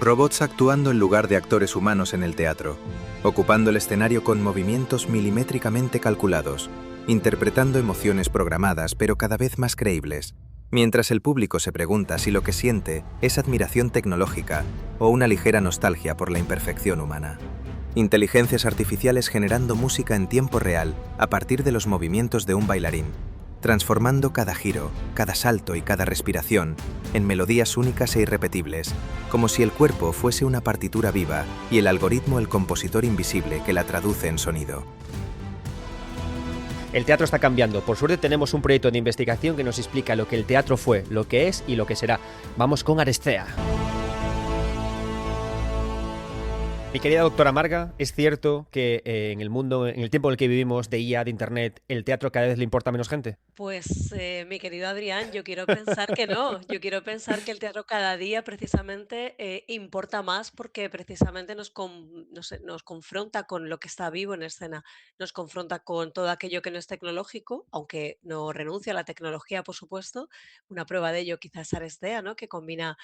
Robots actuando en lugar de actores humanos en el teatro, ocupando el escenario con movimientos milimétricamente calculados, interpretando emociones programadas pero cada vez más creíbles, mientras el público se pregunta si lo que siente es admiración tecnológica o una ligera nostalgia por la imperfección humana. Inteligencias artificiales generando música en tiempo real a partir de los movimientos de un bailarín, transformando cada giro, cada salto y cada respiración en melodías únicas e irrepetibles, como si el cuerpo fuese una partitura viva y el algoritmo el compositor invisible que la traduce en sonido. El teatro está cambiando. Por suerte tenemos un proyecto de investigación que nos explica lo que el teatro fue, lo que es y lo que será. Vamos con Arestea. Mi querida doctora Marga, ¿es cierto que en el mundo, en el tiempo en el que vivimos de IA, de Internet, el teatro cada vez le importa a menos gente? Pues, mi querido Adrián, yo quiero pensar que no. Yo quiero pensar que el teatro cada día precisamente importa más porque precisamente no sé, nos confronta con lo que está vivo en escena, nos confronta con todo aquello que no es tecnológico, aunque no renuncia a la tecnología, por supuesto. Una prueba de ello quizás es Arestea, ¿no? Que combina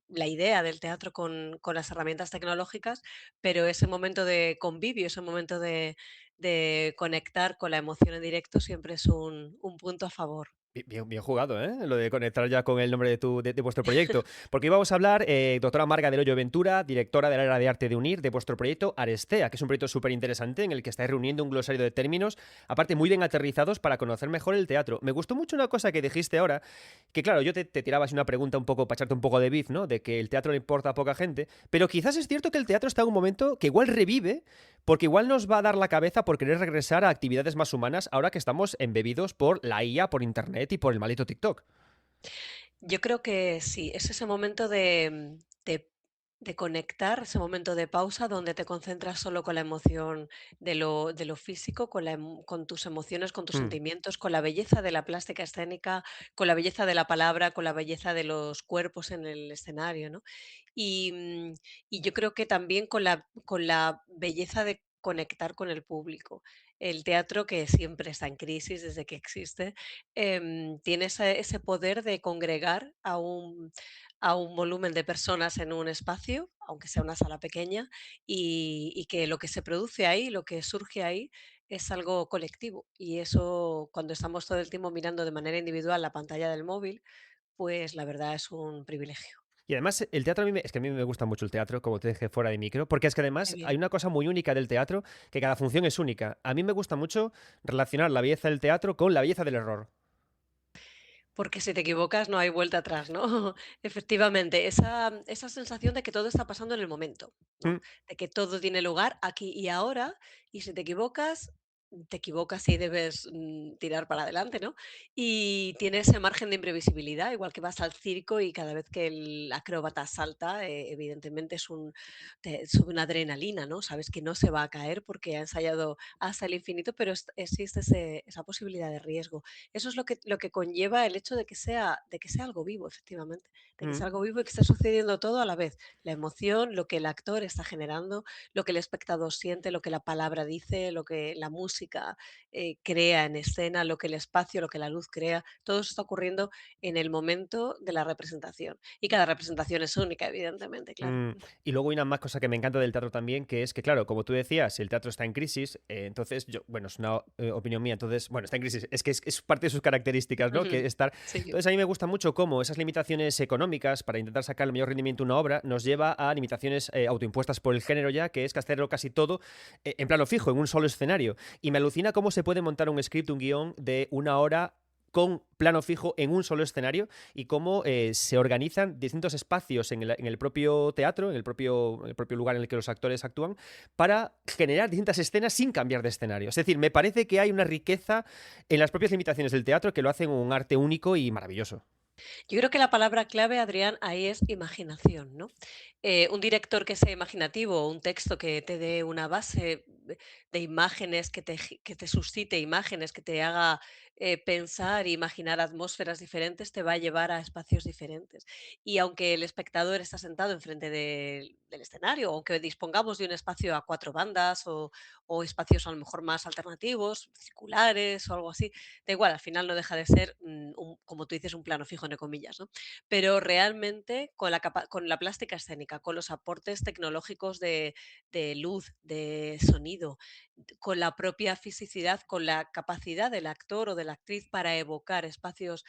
la idea del teatro con las herramientas tecnológicas, pero ese momento de convivio, ese momento de conectar con la emoción en directo siempre es un punto a favor. Bien jugado, ¿eh? Lo de conectar ya con el nombre de vuestro proyecto. Porque hoy vamos a hablar, doctora Marga del Hoyo Ventura, directora del área de arte de UNIR, de vuestro proyecto Arestea, que es un proyecto súper interesante en el que estáis reuniendo un glosario de términos, aparte muy bien aterrizados para conocer mejor el teatro. Me gustó mucho una cosa que dijiste ahora, que claro, yo te tiraba así una pregunta un poco para echarte un poco de beef, ¿no? De que el teatro le importa a poca gente, pero quizás es cierto que el teatro está en un momento que igual revive, porque igual nos va a dar la cabeza por querer regresar a actividades más humanas ahora que estamos embebidos por la IA, por internet y por el maldito TikTok. Yo creo que sí, es ese momento de conectar, ese momento de pausa donde te concentras solo con la emoción de lo físico, con tus emociones, con tus Mm. sentimientos, con la belleza de la plástica escénica, con la belleza de la palabra, con la belleza de los cuerpos en el escenario, ¿no? Y, y yo creo que también con la belleza de conectar con el público. El teatro, que siempre está en crisis desde que existe, tiene ese poder de congregar a un volumen de personas en un espacio, aunque sea una sala pequeña, y que lo que se produce ahí, lo que surge ahí, es algo colectivo. Y eso, cuando estamos todo el tiempo mirando de manera individual la pantalla del móvil, pues la verdad es un privilegio. Y además, el teatro es que a mí me gusta mucho el teatro, como te dije fuera de micro, porque es que Qué además hay bien. una cosa muy única del teatro, que cada función es única. A mí me gusta mucho relacionar la belleza del teatro con la belleza del error. Porque si te equivocas no hay vuelta atrás, ¿no? Efectivamente, esa sensación de que todo está pasando en el momento, ¿no? Mm. De que todo tiene lugar aquí y ahora, y si te equivocas y debes tirar para adelante, ¿no? Y tiene ese margen de imprevisibilidad, igual que vas al circo y cada vez que el acróbata salta, evidentemente te sube una adrenalina, ¿no? Sabes que no se va a caer porque ha ensayado hasta el infinito, pero existe esa posibilidad de riesgo. Eso es lo que conlleva el hecho de que sea algo vivo, efectivamente, de que sea Mm. algo vivo y que esté sucediendo todo a la vez. La emoción, lo que el actor está generando, lo que el espectador siente, lo que la palabra dice, lo que la música crea en escena, lo que el espacio, lo que la luz crea, todo eso está ocurriendo en el momento de la representación. Y cada representación es única, evidentemente, claro. Mm. Y luego hay una más cosa que me encanta del teatro también, que es que, claro, como tú decías, el teatro está en crisis, entonces yo, bueno, es una opinión mía, entonces, bueno, está en crisis, es que es parte de sus características, ¿no? Que Ujú. estar... Sí. Entonces a mí me gusta mucho cómo esas limitaciones económicas para intentar sacar el mayor rendimiento a una obra nos lleva a limitaciones autoimpuestas por el género ya, que es que hacerlo casi todo en plano fijo, en un solo escenario. Y me alucina cómo se puede montar un script, un guión de una hora con plano fijo en un solo escenario y cómo se organizan distintos espacios en el propio teatro, en el propio lugar en el que los actores actúan, para generar distintas escenas sin cambiar de escenario. Es decir, me parece que hay una riqueza en las propias limitaciones del teatro que lo hacen un arte único y maravilloso. Yo creo que la palabra clave, Adrián, ahí es imaginación, ¿no? Un director que sea imaginativo, un texto que te dé una base de imágenes, que te suscite imágenes, que te haga pensar e imaginar atmósferas diferentes te va a llevar a espacios diferentes. Y aunque el espectador está sentado enfrente del escenario, aunque dispongamos de un espacio a cuatro bandas o espacios a lo mejor más alternativos, circulares o algo así, da igual, al final no deja de ser, como tú dices, un plano fijo, entre comillas, ¿no? Pero realmente con la plástica escénica, con los aportes tecnológicos de luz, de sonido, con la propia fisicidad, con la capacidad del actor o de la actriz para evocar espacios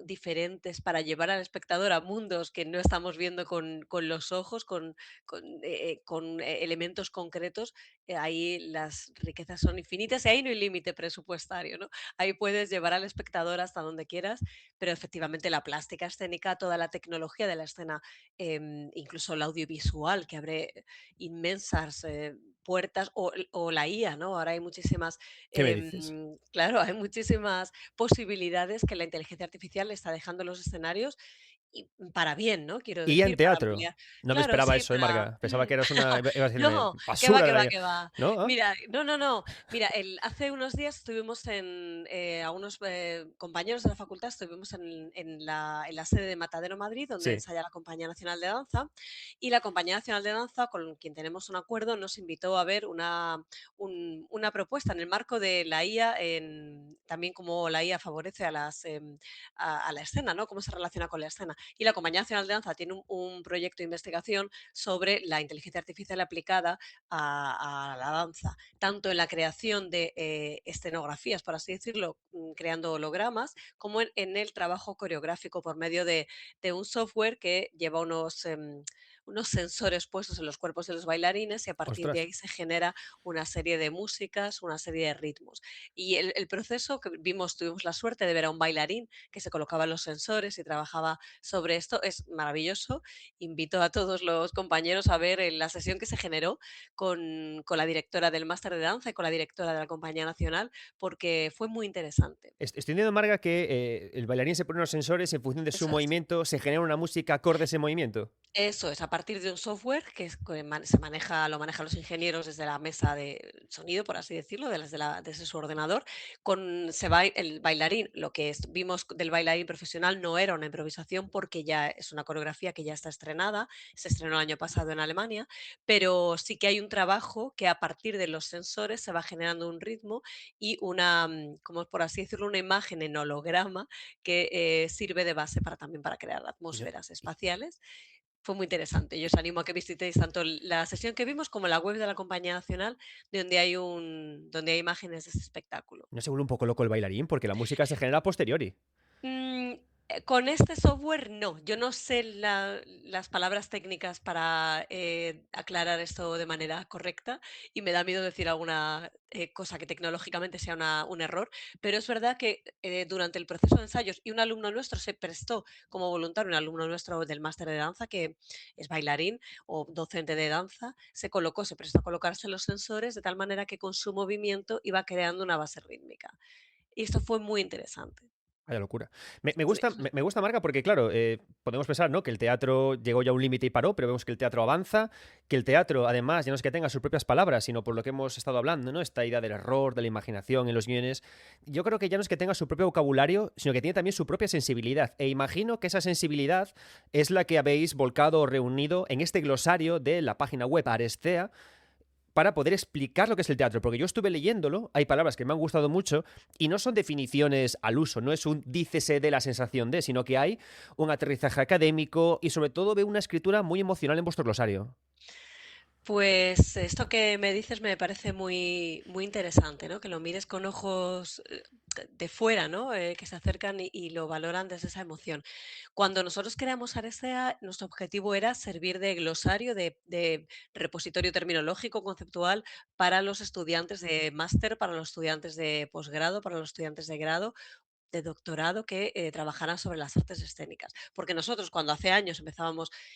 diferentes, para llevar al espectador a mundos que no estamos viendo con los ojos, con elementos concretos, ahí las riquezas son infinitas y ahí no hay límite presupuestario, ¿no? Ahí puedes llevar al espectador hasta donde quieras, pero efectivamente la plástica escénica, toda la tecnología de la escena, incluso el audiovisual, que abre inmensas puertas, o la IA, ¿no? Ahora hay muchísimas, ¿Qué me dices? claro, hay muchísimas posibilidades que la inteligencia artificial le está dejando en los escenarios y para bien, ¿no? Quiero Y en decir, para teatro. ampliar. No me Claro, esperaba sí, eso, Marga. Pensaba que eras una iba a decirme: No, qué va, "Basura qué de la va, IA". qué va. ¿No? ¿Ah? Mira, no, no, no. Mira, hace unos días estuvimos a unos compañeros de la facultad, estuvimos en la sede de Matadero Madrid, donde Sí. ensaya la Compañía Nacional de Danza, y la Compañía Nacional de Danza, con quien tenemos un acuerdo, nos invitó a ver una propuesta en el marco de la IA, también como la IA favorece a la escena, ¿no? Cómo se relaciona con la escena. Y la Compañía Nacional de Danza tiene un proyecto de investigación sobre la inteligencia artificial aplicada a la danza, tanto en la creación de escenografías, por así decirlo, creando hologramas, como en el trabajo coreográfico por medio de un software que lleva unos sensores puestos en los cuerpos de los bailarines y a partir de Ostras. ahí se genera una serie de músicas, una serie de ritmos. Y el proceso que vimos, tuvimos la suerte de ver a un bailarín que se colocaba los sensores y trabajaba sobre esto, es maravilloso. Invito a todos los compañeros a ver la sesión que se generó con la directora del máster de danza y con la directora de la Compañía Nacional, porque fue muy interesante. Estoy entendiendo, Marga, que, el bailarín se pone unos sensores y en función de su Eso es. movimiento se genera una música acorde a ese movimiento. Eso es, a partir de un software se maneja, lo manejan los ingenieros desde la mesa de sonido, por así decirlo, desde su ordenador. El bailarín, vimos del bailarín profesional no era una improvisación porque ya es una coreografía que ya está estrenada, se estrenó el año pasado en Alemania, pero sí que hay un trabajo que a partir de los sensores se va generando un ritmo y como por así decirlo, una imagen en holograma que sirve de base también para crear Y no atmósferas y espaciales. Fue muy interesante. Yo os animo a que visitéis tanto la sesión que vimos como la web de la Compañía Nacional, donde hay imágenes de ese espectáculo. ¿no se vuelve un poco loco el bailarín? Porque la música se genera a posteriori. Mm, con este software no. Yo no sé las palabras técnicas para aclarar esto de manera correcta y me da miedo decir alguna cosa que tecnológicamente sea un error, pero es verdad que durante el proceso de ensayos y un alumno nuestro se prestó como voluntario, un alumno nuestro del máster de danza que es bailarín o docente de danza, se prestó a colocarse los sensores de tal manera que con su movimiento iba creando una base rítmica. Y esto fue muy interesante. Vaya locura. Me Sí. gusta me gusta, Marga, porque claro, podemos pensar, ¿no?, que el teatro llegó ya a un límite y paró, pero vemos que el teatro avanza, que el teatro, además, ya no es que tenga sus propias palabras, sino por lo que hemos estado hablando, ¿no?, esta idea del error, de la imaginación en los guiones. Yo creo que ya no es que tenga su propio vocabulario, sino que tiene también su propia sensibilidad. E imagino que esa sensibilidad es la que habéis volcado o reunido en este glosario de la página web Arestea, para poder explicar lo que es el teatro, porque yo estuve leyéndolo, hay palabras que me han gustado mucho y no son definiciones al uso, no es un dícese de la sensación de, sino que hay un aterrizaje académico y sobre todo veo una escritura muy emocional en vuestro glosario. Pues esto que me dices me parece muy, muy interesante, ¿no? Que lo mires con ojos de fuera, ¿no? Que se acercan y lo valoran desde esa emoción. Cuando nosotros creamos Arestea, nuestro objetivo era servir de glosario, de repositorio terminológico, conceptual para los estudiantes de máster, para los estudiantes de posgrado, para los estudiantes de grado, de doctorado que trabajaran sobre las artes escénicas. Porque nosotros cuando hace años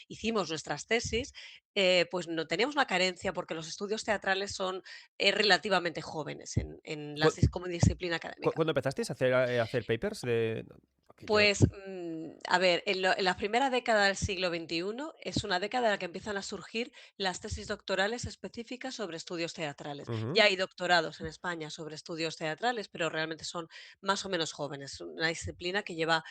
hicimos nuestras tesis, pues no teníamos una carencia porque los estudios teatrales son relativamente jóvenes como disciplina académica. ¿Cuándo empezasteis a hacer papers de...? Que yo Pues, a ver, en la primera década del siglo XXI es una década en la que empiezan a surgir las tesis doctorales específicas sobre estudios teatrales. ujú. Ya hay doctorados en España sobre estudios teatrales, pero realmente son más o menos jóvenes. Una disciplina que lleva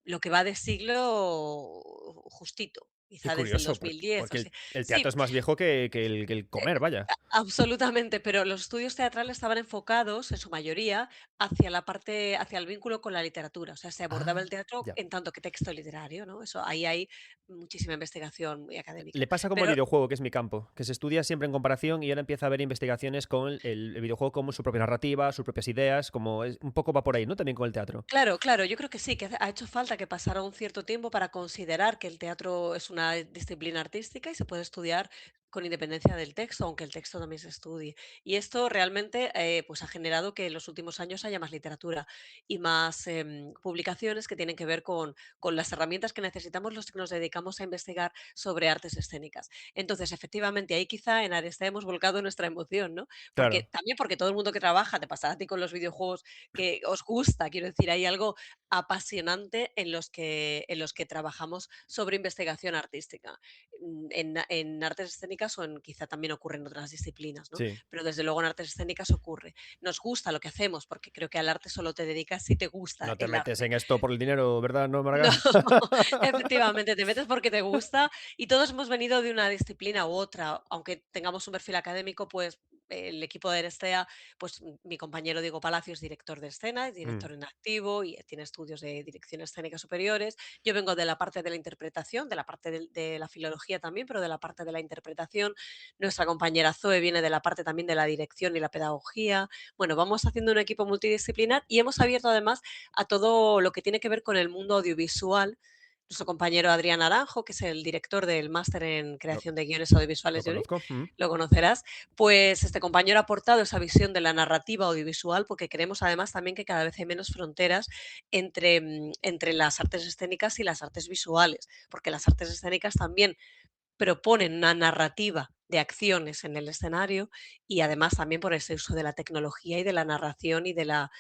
lo que va de siglo justito, Qué quizá desde el curioso, 2010 o porque así. el teatro Sí, es más viejo que el comer, vaya. absolutamente, pero los estudios teatrales estaban enfocados, en su mayoría, hacia la parte hacia el vínculo con la literatura. O sea, se abordaba Ah, el teatro ya. en tanto que texto literario, ¿no? Eso, ahí hay muchísima investigación muy académica. Le pasa como al Pero videojuego, que es mi campo, que se estudia siempre en comparación y ahora empieza a haber investigaciones con el videojuego como su propia narrativa, sus propias ideas, como un poco va por ahí, ¿no? También con el teatro. claro, claro, yo creo que sí, que ha hecho falta que pasara un cierto tiempo para considerar que el teatro es una disciplina artística y se puede estudiar con independencia del texto, aunque el texto también se estudie. Y esto realmente pues ha generado que en los últimos años haya más literatura y más publicaciones que tienen que ver con las herramientas que necesitamos los que nos dedicamos a investigar sobre artes escénicas. Entonces, efectivamente, ahí quizá en Aresta hemos volcado nuestra emoción, ¿no? Porque Claro, también porque todo el mundo que trabaja, te pasará a ti con los videojuegos, que os gusta, quiero decir, hay algo apasionante en los que trabajamos sobre investigación artística, en artes escénicas o en quizá también ocurre en otras disciplinas, ¿no? sí. Pero desde luego en artes escénicas ocurre. Nos gusta lo que hacemos, porque creo que al arte solo te dedicas si te gusta No te el metes arte. en esto por el dinero, ¿verdad? No, No, Marga. efectivamente, te metes porque te gusta y todos hemos venido de una disciplina u otra, aunque tengamos un perfil académico, pues el equipo de Arestea, pues mi compañero Diego Palacio es director de escena, es Mm, director en activo y tiene estudios de dirección escénica superiores. Yo vengo de la parte de la interpretación, de la parte de la filología también, pero de la parte de la interpretación. Nuestra compañera Zoe viene de la parte también de la dirección y la pedagogía. Bueno, vamos haciendo un equipo multidisciplinar y hemos abierto además a todo lo que tiene que ver con el mundo audiovisual. Nuestro compañero Adrián Naranjo, que es el director del máster en lo, creación de guiones lo audiovisuales de UNIR, conozco. lo conocerás, pues este compañero ha aportado esa visión de la narrativa audiovisual, porque creemos además también que cada vez hay menos fronteras entre las artes escénicas y las artes visuales, porque las artes escénicas también proponen una narrativa de acciones en el escenario y además también por ese uso de la tecnología y de la narración y de la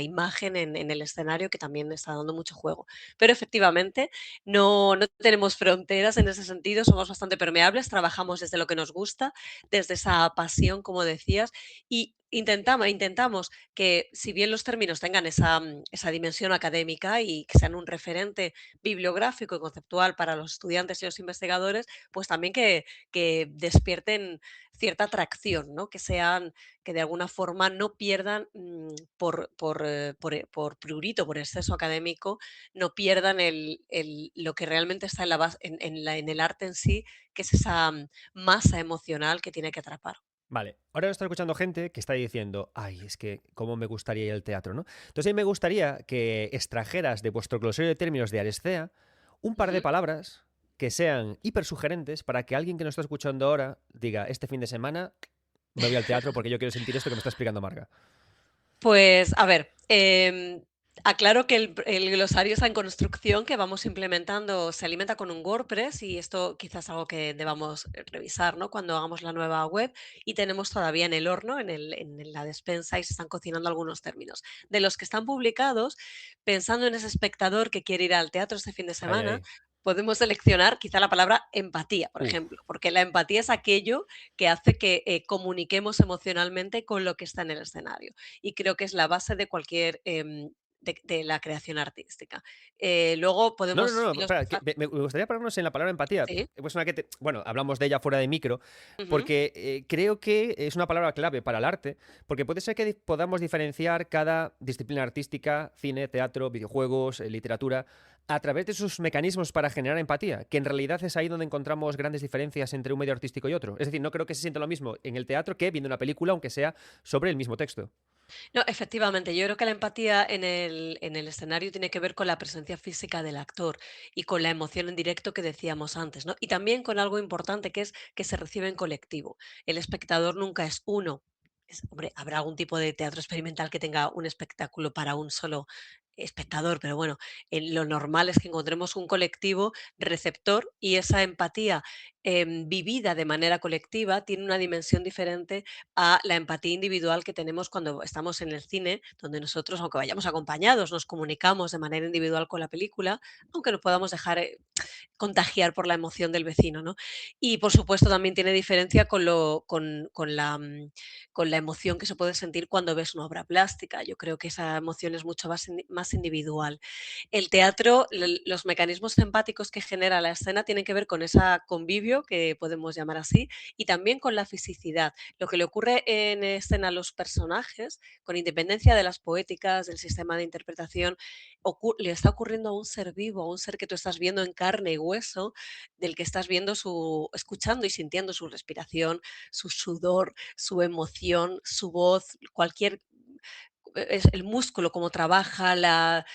imagen en el escenario que también está dando mucho juego. Pero efectivamente no tenemos fronteras en ese sentido, somos bastante permeables, trabajamos desde lo que nos gusta, desde esa pasión, como decías, y intentamos que si bien los términos tengan esa dimensión académica y que sean un referente bibliográfico y conceptual para los estudiantes y los investigadores, pues también que despierten cierta atracción, ¿no? Que sean, que de alguna forma no pierdan por prurito, por exceso académico, no pierdan lo que realmente está en, la base, en el arte en sí, que es esa masa emocional que tiene que atrapar. Vale, ahora está escuchando gente que está diciendo, ay, es que cómo me gustaría ir al teatro, ¿no? Entonces a mí me gustaría que extrajeras de vuestro glosario de términos de Arestea un par de Ujú. palabras que sean hiper sugerentes para que alguien que nos está escuchando ahora diga, este fin de semana me voy al teatro porque yo quiero sentir esto que me está explicando Marga. Pues, a ver, aclaro que el glosario está en construcción, que vamos implementando, se alimenta con un WordPress y esto quizás es algo que debamos revisar, ¿no? Cuando hagamos la nueva web y tenemos todavía en el horno, en la despensa y se están cocinando algunos términos. De los que están publicados, pensando en ese espectador que quiere ir al teatro este fin de Ay, semana, ay. podemos seleccionar quizá la palabra empatía, por Uf. ejemplo, porque la empatía es aquello que hace que comuniquemos emocionalmente con lo que está en el escenario y creo que es la base de cualquier de la creación artística. Luego No, no, podemos no, espera, filosofar. me gustaría pararnos en la palabra empatía. Sí. Pues una que bueno, hablamos de ella fuera de micro, Ujú. porque creo que es una palabra clave para el arte, porque puede ser que podamos diferenciar cada disciplina artística, cine, teatro, videojuegos, literatura, a través de sus mecanismos para generar empatía, que en realidad es ahí donde encontramos grandes diferencias entre un medio artístico y otro. Es decir, no creo que se sienta lo mismo en el teatro que viendo una película, aunque sea sobre el mismo texto. No, efectivamente, yo creo que la empatía en el escenario tiene que ver con la presencia física del actor y con la emoción en directo que decíamos antes, ¿no? Y también con algo importante que es que se recibe en colectivo. El espectador nunca es uno. Hombre, habrá algún tipo de teatro experimental que tenga un espectáculo para un solo espectador, pero bueno, lo normal es que encontremos un colectivo receptor y esa empatía vivida de manera colectiva tiene una dimensión diferente a la empatía individual que tenemos cuando estamos en el cine, donde nosotros, aunque vayamos acompañados, nos comunicamos de manera individual con la película, aunque nos podamos dejar contagiar por la emoción del vecino, ¿no? Y por supuesto también tiene diferencia con la emoción que se puede sentir cuando ves una obra plástica. Yo creo que esa emoción es mucho más individual. El teatro, los mecanismos empáticos que genera la escena tienen que ver con ese convivio, que podemos llamar así, y también con la fisicidad. Lo que le ocurre en escena a los personajes, con independencia de las poéticas, del sistema de interpretación, le está ocurriendo a un ser vivo, a un ser que tú estás viendo en carne y hueso, del que estás viendo escuchando y sintiendo su respiración, su sudor, su emoción, su voz, cualquier es el músculo, cómo trabaja, la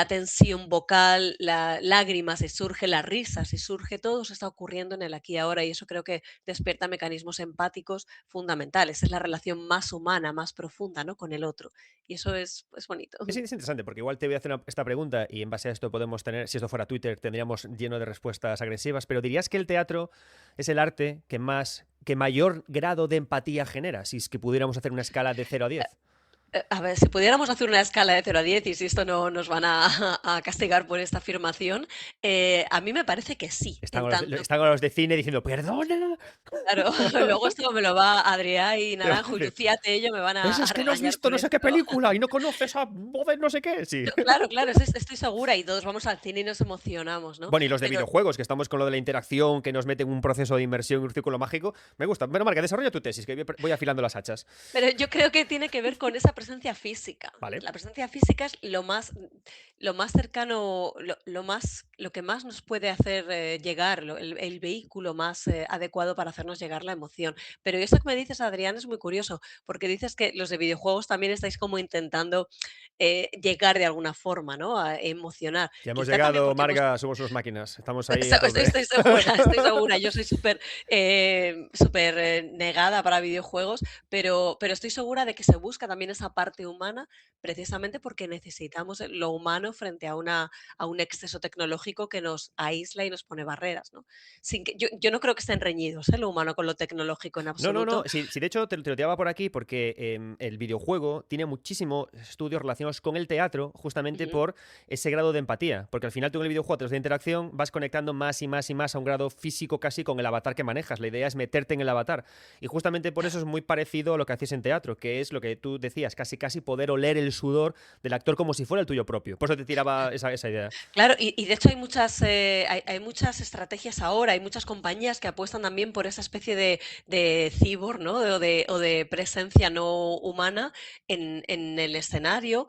tensión vocal, la lágrima si surge, la risa si surge, todo eso está ocurriendo en el aquí y ahora y eso creo que despierta mecanismos empáticos fundamentales. Es la relación más humana, más profunda, ¿no? Con el otro. Y eso es bonito. Es interesante porque igual te voy a hacer esta pregunta y en base a esto podemos tener, si esto fuera Twitter, tendríamos lleno de respuestas agresivas, pero ¿dirías que el teatro es el arte que mayor grado de empatía genera? Si es que pudiéramos hacer una escala de 0 a 10. A ver, si pudiéramos hacer una escala de 0 a 10 y si esto no nos van a castigar por esta afirmación, a mí me parece que sí, en tanto Están los de cine diciendo, perdona. claro, luego esto me lo va Adrià y Te va a Naranjo y decir, Lucía Tello me van a Es que no has regañar visto por no sé qué esto. película y no conoces a Boden no sé qué. Sí. Claro, claro, estoy segura y todos vamos al cine y nos emocionamos, ¿no? Bueno, y los de Pero videojuegos, que estamos con lo de la interacción, que nos meten un proceso de inmersión y un círculo mágico, me gusta. Pero Marca, desarrolla tu tesis, que voy afilando las hachas. Pero yo creo que tiene que ver con esa presencia física. Vale. La presencia física es lo más cercano, lo que más nos puede hacer llegar, el vehículo más adecuado para hacernos llegar la emoción. Pero eso que me dices, Adrián, es muy curioso, porque dices que los de videojuegos también estáis como intentando llegar de alguna forma, ¿no? A emocionar. Ya hemos Quizá también llegado, porque hemos Marga, somos unos máquinas. Estamos ahí a Estoy, tope. estoy segura, estoy segura. Yo soy súper negada para videojuegos, pero estoy segura de que se busca también esa parte humana precisamente porque necesitamos lo humano frente a un exceso tecnológico que nos aísla y nos pone barreras, ¿no? Yo no creo que estén reñidos, ¿eh? Lo humano con lo tecnológico en No, no, no. absoluto. Sí, de hecho te lo tiraba por aquí porque el videojuego tiene muchísimos estudios relacionados con el teatro justamente Ujú. por ese grado de empatía. Porque al final tú en el videojuego, a través de interacción, vas conectando más y más y más a un grado físico casi con el avatar que manejas. La idea es meterte en el avatar. Y justamente por eso es muy parecido a lo que hacéis en teatro, que es lo que tú decías, casi casi poder oler el sudor del actor como si fuera el tuyo propio. Por eso te tiraba esa idea. Claro, y de hecho hay muchas estrategias ahora, hay muchas compañías que apuestan también por esa especie de cyborg, ¿no? O de presencia no humana en el escenario,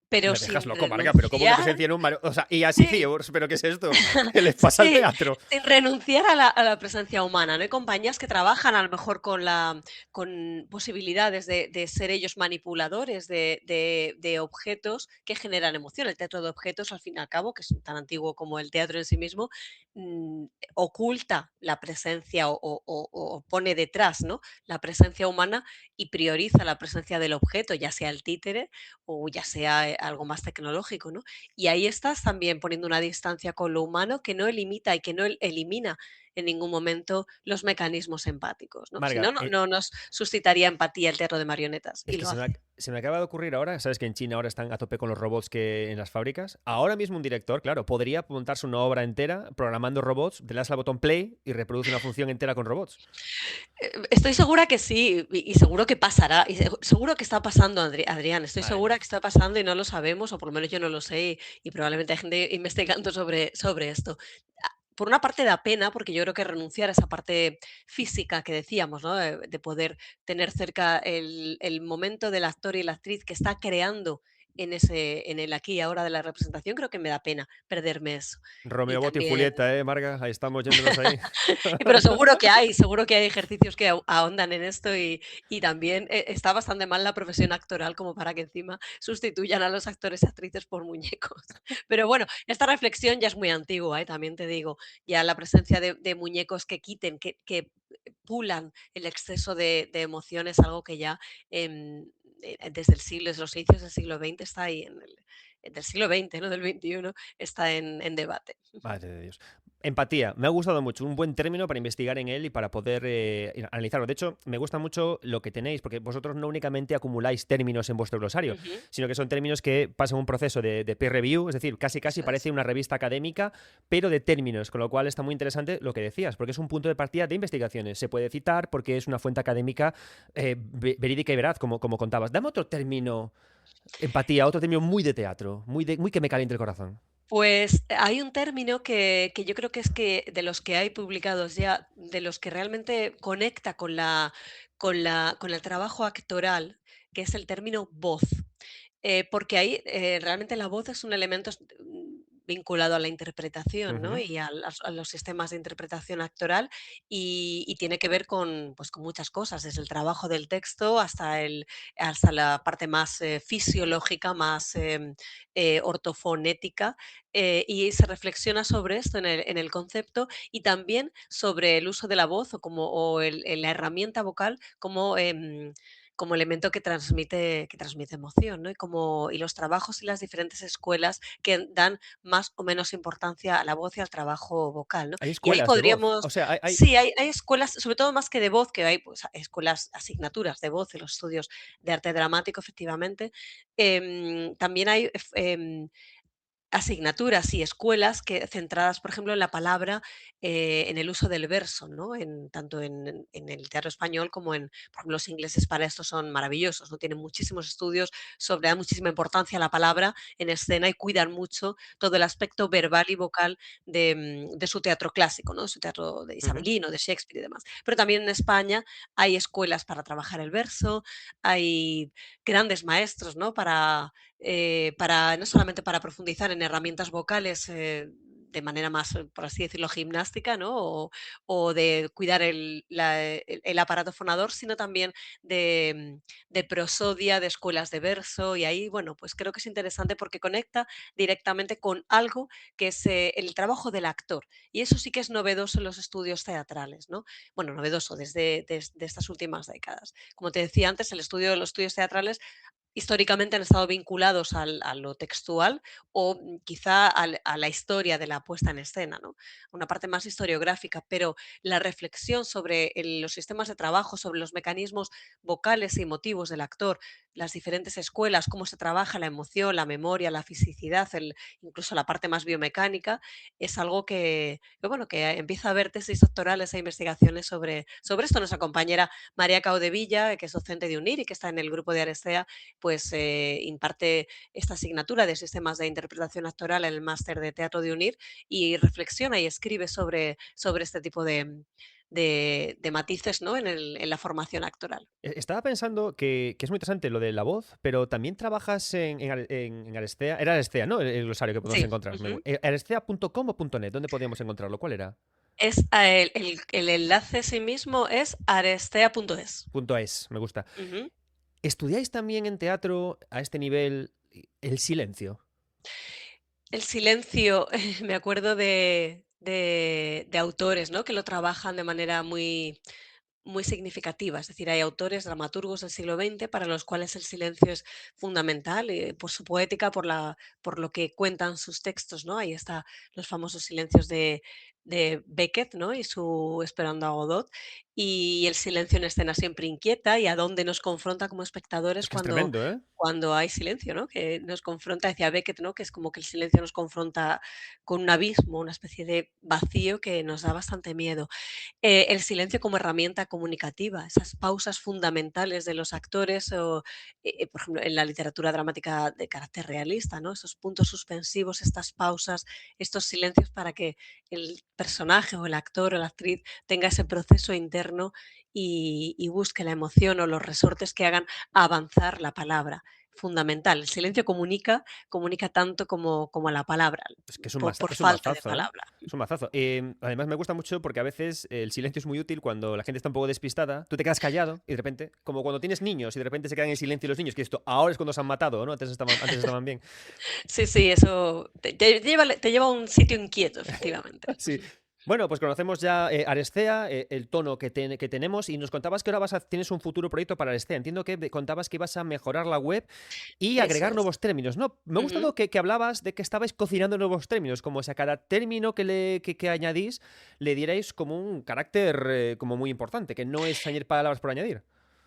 pero Me dejas sin loco, Marga, pero ¿cómo que renunciar. presencia en un O sea, y así Sí, ciegos, ¿pero qué es esto? ¿Qué les pasa al sí, teatro? sin renunciar a la presencia humana, ¿no? Hay compañías que trabajan a lo mejor con posibilidades de ser ellos manipuladores de objetos que generan emoción. El teatro de objetos, al fin y al cabo, que es tan antiguo como el teatro en sí mismo, mm, oculta la presencia o pone detrás, ¿no? La presencia humana y prioriza la presencia del objeto, ya sea el títere o ya sea algo más tecnológico, ¿no? Y ahí estás también poniendo una distancia con lo humano que no limita y que no elimina en ningún momento los mecanismos empáticos, ¿no? Si no, Marga, no nos suscitaría empatía el teatro de marionetas es y que lo hace. se me acaba de ocurrir ahora, sabes que en China ahora están a tope con los robots que en las fábricas. Ahora mismo un director, claro, podría montarse una obra entera programando robots, le das al botón play y reproduce una función entera con robots. Estoy segura que sí y seguro que pasará y seguro que está pasando, Adrián, estoy Madre segura mía. que está pasando y no lo sabemos o por lo menos yo no lo sé y probablemente hay gente investigando sobre esto. Por una parte da pena, porque yo creo que renunciar a esa parte física que decíamos, ¿no? De poder tener cerca el momento del actor y la actriz que está creando en el aquí y ahora de la representación, creo que me da pena perderme eso. Y Romeo Bot y también Julieta, Marga, ahí estamos yéndonos ahí. pero seguro que hay ejercicios que ahondan en esto y también está bastante mal la profesión actoral como para que encima sustituyan a los actores y actrices por muñecos. Pero bueno, esta reflexión ya es muy antigua, también te digo, ya la presencia de muñecos que quiten, que pulan el exceso de emoción es algo que ya desde los inicios del siglo XX está ahí del siglo XX, ¿no? Del XXI, está en debate. Madre de Dios. Empatía. Me ha gustado mucho. Un buen término para investigar en él y para poder analizarlo. De hecho, me gusta mucho lo que tenéis, porque vosotros no únicamente acumuláis términos en vuestro glosario, Ujú, sino que son términos que pasan un proceso de peer review, es decir, casi casi eso es. parece una revista académica, pero de términos, con lo cual está muy interesante lo que decías, porque es un punto de partida de investigaciones. Se puede citar porque es una fuente académica verídica y veraz, como contabas. Dame otro término, empatía, otro término muy de teatro, muy que me caliente el corazón. Pues hay un término que yo creo que es que de los que hay publicados ya, de los que realmente conecta con el trabajo actoral, que es el término voz. Porque ahí, realmente la voz es un elemento vinculado a la interpretación, ¿no? Ujú. Y a los sistemas de interpretación actoral, y tiene que ver con, pues, con muchas cosas, desde el trabajo del texto hasta la parte más, fisiológica, más, ortofonética, y se reflexiona sobre esto en el concepto, y también sobre el uso de la voz la herramienta vocal como elemento que transmite emoción, ¿no? Y los trabajos y las diferentes escuelas que dan más o menos importancia a la voz y al trabajo vocal, ¿no? Hay Y ahí escuelas de voz. podríamos O sea, sí, hay escuelas, sobre todo más que de voz, que hay, pues, escuelas, asignaturas de voz en los estudios de arte dramático, efectivamente. También hay asignaturas y escuelas centradas, por ejemplo, en la palabra, en el uso del verso, ¿no? Tanto en el teatro español como por ejemplo, los ingleses para esto son maravillosos, ¿no? Tienen muchísimos estudios dan muchísima importancia a la palabra en escena y cuidan mucho todo el aspecto verbal y vocal de su teatro clásico, ¿no? Su teatro de ujú. isabelino, de Shakespeare y demás. Pero también en España hay escuelas para trabajar el verso, hay grandes maestros, ¿no? No solamente para profundizar en herramientas vocales, de manera más, por así decirlo, gimnástica, ¿no? O de cuidar el aparato fonador, sino también de prosodia, de escuelas de verso, y ahí, bueno, pues creo que es interesante porque conecta directamente con algo que es, el trabajo del actor. Y eso sí que es novedoso en los estudios teatrales, ¿no? Bueno, novedoso desde estas últimas décadas. Como te decía antes, los estudios teatrales históricamente han estado vinculados a lo textual o quizá a la historia de la puesta en escena, ¿no? Una parte más historiográfica, pero la reflexión sobre los sistemas de trabajo, sobre los mecanismos vocales y emotivos del actor, las diferentes escuelas, cómo se trabaja la emoción, la memoria, la fisicidad, incluso la parte más biomecánica, es algo bueno, que empieza a haber tesis doctorales e investigaciones sobre esto. Nuestra compañera María Caudevilla, que es docente de UNIR y que está en el grupo de Arestea, pues imparte esta asignatura de sistemas de interpretación actoral en el máster de teatro de UNIR y reflexiona y escribe sobre este tipo de matices, ¿no? en la formación actoral. Estaba pensando que es muy interesante lo de la voz, pero también trabajas en Arestea. Era Arestea, ¿no? El glosario que podemos Sí. encontrar. Ujú. Arestea.com o .net, ¿dónde podíamos encontrarlo? ¿Cuál era? El enlace en sí mismo es arestea.es. .es, me gusta. ¿Estudiáis también en teatro a este nivel el silencio? El silencio, me acuerdo de autores, ¿no? Que lo trabajan de manera muy significativa. Es decir, hay autores, dramaturgos del siglo XX para los cuales el silencio es fundamental, por su poética, por lo que cuentan sus textos, ¿no? Ahí está los famosos silencios de Beckett, ¿no? Y su Esperando a Godot. Y el silencio en escena siempre inquieta y a dónde nos confronta como Es espectadores que es tremendo, ¿eh? cuando hay silencio, ¿no? Que nos confronta, decía Beckett, ¿no? Que es como que el silencio nos confronta con un abismo, una especie de vacío que nos da bastante miedo. El silencio como herramienta comunicativa, esas pausas fundamentales de los actores por ejemplo, en la literatura dramática de carácter realista, ¿no? Esos puntos suspensivos, estas pausas, estos silencios para que el personaje o el actor o la actriz tenga ese proceso interno y busque la emoción o los resortes que hagan avanzar la palabra. Fundamental. El silencio comunica tanto como la palabra, Es que por es un falta de mazazo, ¿eh? palabra. Es un mazazo. Además, me gusta mucho porque a veces el silencio es muy útil cuando la gente está un poco despistada. Tú te quedas callado y de repente, como cuando tienes niños y de repente se quedan en silencio los niños, que esto ahora es cuando se han matado, ¿no? Antes estaban bien. Sí, sí, eso te lleva a un sitio inquieto, efectivamente. Sí. Bueno, pues conocemos ya Arestea, el tono que tenemos, y nos contabas que ahora tienes un futuro proyecto para Arestea. Entiendo que contabas que ibas a mejorar la web y Eso agregar es. nuevos términos, ¿no? Me ha Ujú. gustado que hablabas de que estabais cocinando nuevos términos, como si a cada término que añadís le dierais como un carácter como muy importante, que no es añadir palabras por añadir.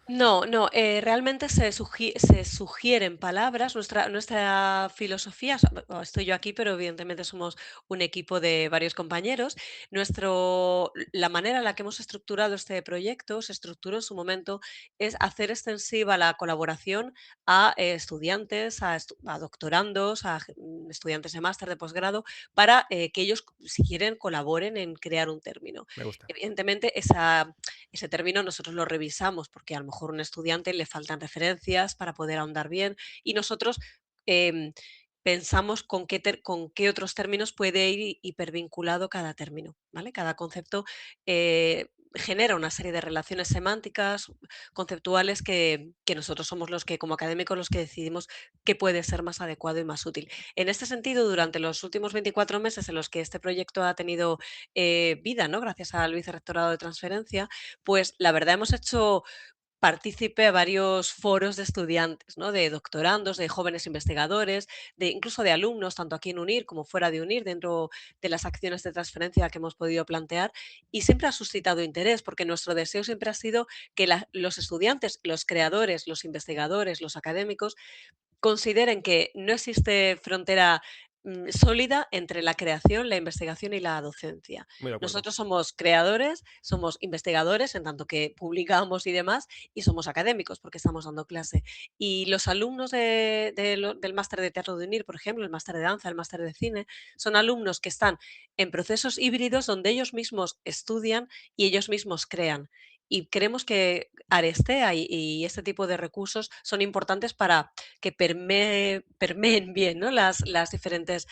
No, no, realmente se sugieren palabras. Nuestra filosofía, o sea, estoy yo aquí, pero evidentemente somos un equipo de varios compañeros. La manera en la que hemos estructurado este proyecto, se estructuró en su momento, es hacer extensiva la colaboración a estudiantes, a doctorandos, estudiantes de máster, de posgrado, para que ellos, si quieren, colaboren en crear un término. Me gusta. Evidentemente, ese término nosotros lo revisamos porque a lo mejor a un estudiante le faltan referencias para poder ahondar bien y nosotros em, pensamos con qué otros términos puede ir hipervinculado cada término, ¿vale? Cada concepto genera una serie de relaciones semánticas, conceptuales que nosotros somos los que, como académicos, los que decidimos qué puede ser más adecuado y más útil. En este sentido, durante los últimos 24 meses en los que este proyecto ha tenido vida, ¿no? Gracias al Vicerrectorado de Transferencia, pues la verdad hemos hecho partícipe a varios foros de estudiantes, ¿no? De doctorandos, de jóvenes investigadores, incluso de alumnos, tanto aquí en UNIR como fuera de UNIR, dentro de las acciones de transferencia que hemos podido plantear, y siempre ha suscitado interés, porque nuestro deseo siempre ha sido que los estudiantes, los creadores, los investigadores, los académicos, consideren que no existe frontera sólida entre la creación, la investigación y la docencia. Muy de acuerdo. Nosotros somos creadores, somos investigadores, en tanto que publicamos y demás, y somos académicos porque estamos dando clase. Y los alumnos del máster de teatro de UNIR, por ejemplo, el máster de danza, el máster de cine, son alumnos que están en procesos híbridos donde ellos mismos estudian y ellos mismos crean. Y creemos que Arestea y este tipo de recursos son importantes para que permeen bien, ¿no? Las diferentes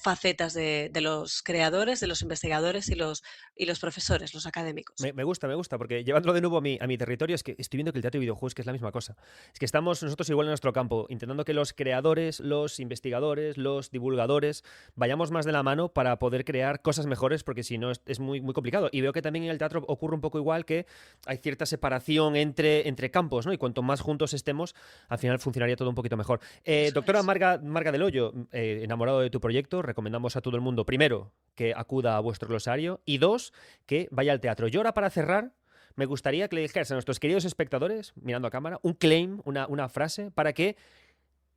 facetas de los creadores, de los investigadores y los profesores, los académicos. Me gusta, porque llevándolo de nuevo a mi territorio, es que estoy viendo que el teatro y videojuegos que es la misma cosa. Es que estamos nosotros igual en nuestro campo, intentando que los creadores, los investigadores, los divulgadores, vayamos más de la mano para poder crear cosas mejores, porque si no es muy, muy complicado. Y veo que también en el teatro ocurre un poco igual, que hay cierta separación entre campos, ¿no? Y cuanto más juntos estemos, al final funcionaría todo un poquito mejor. Eso Doctora es. Marga del Hoyo, enamorado de tu proyecto, recomendamos a todo el mundo, primero, que acuda a vuestro glosario, y dos, que vaya al teatro. Yo ahora, para cerrar, me gustaría que le dijeras a nuestros queridos espectadores, mirando a cámara, un claim, una frase, para que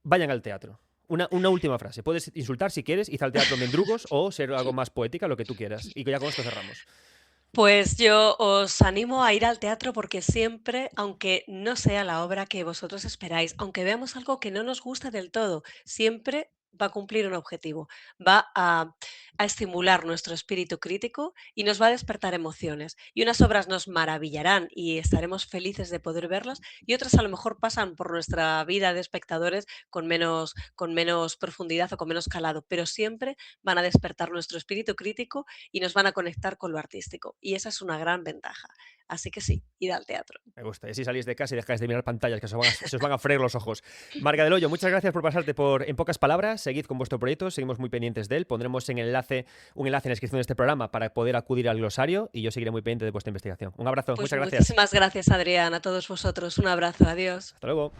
vayan al teatro. Una última frase. Puedes insultar si quieres, ir al teatro Mendrugos, o ser algo más poética, lo que tú quieras. Y que ya con esto cerramos. Pues yo os animo a ir al teatro porque siempre, aunque no sea la obra que vosotros esperáis, aunque veamos algo que no nos gusta del todo, siempre va a cumplir un objetivo, va a estimular nuestro espíritu crítico y nos va a despertar emociones. Y unas obras nos maravillarán y estaremos felices de poder verlas y otras a lo mejor pasan por nuestra vida de espectadores con menos profundidad o con menos calado, pero siempre van a despertar nuestro espíritu crítico y nos van a conectar con lo artístico. Y esa es una gran ventaja. Así que sí, id al teatro. Me gusta. Y así salís de casa y dejáis de mirar pantallas, que se os van a freír los ojos. Marga del Hoyo, muchas gracias por pasarte por En Pocas Palabras. Seguid con vuestro proyecto, seguimos muy pendientes de él. Pondremos un enlace en la descripción de este programa para poder acudir al glosario, y yo seguiré muy pendiente de vuestra investigación. Un abrazo, Pues muchas gracias. muchísimas gracias, Adrián, a todos vosotros. Un abrazo, adiós. Hasta luego.